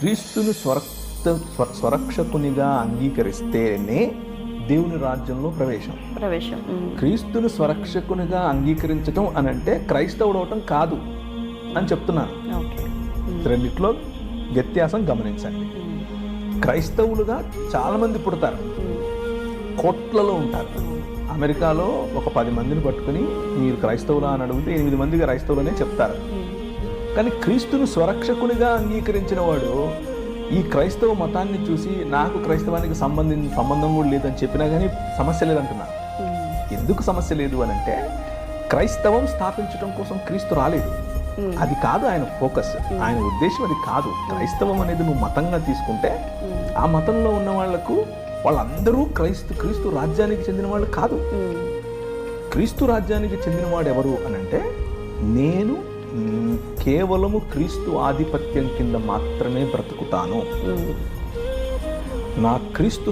క్రీస్తును స్వరక్షకునిగా అంగీకరిస్తేనే దేవుని రాజ్యంలో ప్రవేశం. క్రీస్తును స్వరక్షకునిగా అంగీకరించడం అని అంటే క్రైస్తవుడు అవటం కాదు అని చెప్తున్నాను. రెండిట్లో వ్యత్యాసం గమనించండి. క్రైస్తవులుగా చాలామంది పుడతారు, కోట్లలో ఉంటారు. అమెరికాలో ఒక 10 మందిని పట్టుకుని మీరు క్రైస్తవులా అని అడిగితే 8 మందిగా క్రైస్తవులనే చెప్తారు. కానీ క్రీస్తును స్వరక్షకునిగా అంగీకరించిన వాడు ఈ క్రైస్తవ మతాన్ని చూసి నాకు క్రైస్తవానికి సంబంధం కూడా లేదని చెప్పినా కానీ సమస్య లేదంటున్నాను. ఎందుకు సమస్య లేదు అని అంటే క్రైస్తవం స్థాపించడం కోసం క్రీస్తు రాలేదు. అది కాదు ఆయన ఫోకస్, ఆయన ఉద్దేశం అది కాదు. క్రైస్తవం అనేది నువ్వు మతంగా తీసుకుంటే ఆ మతంలో ఉన్న వాళ్ళందరూ క్రీస్తు రాజ్యానికి చెందిన వాళ్ళు కాదు. క్రీస్తు రాజ్యానికి చెందినవాడు ఎవరు అని అంటే నేను కేవలము క్రీస్తు ఆధిపత్యం కింద మాత్రమే బ్రతుకుతాను, నా క్రీస్తు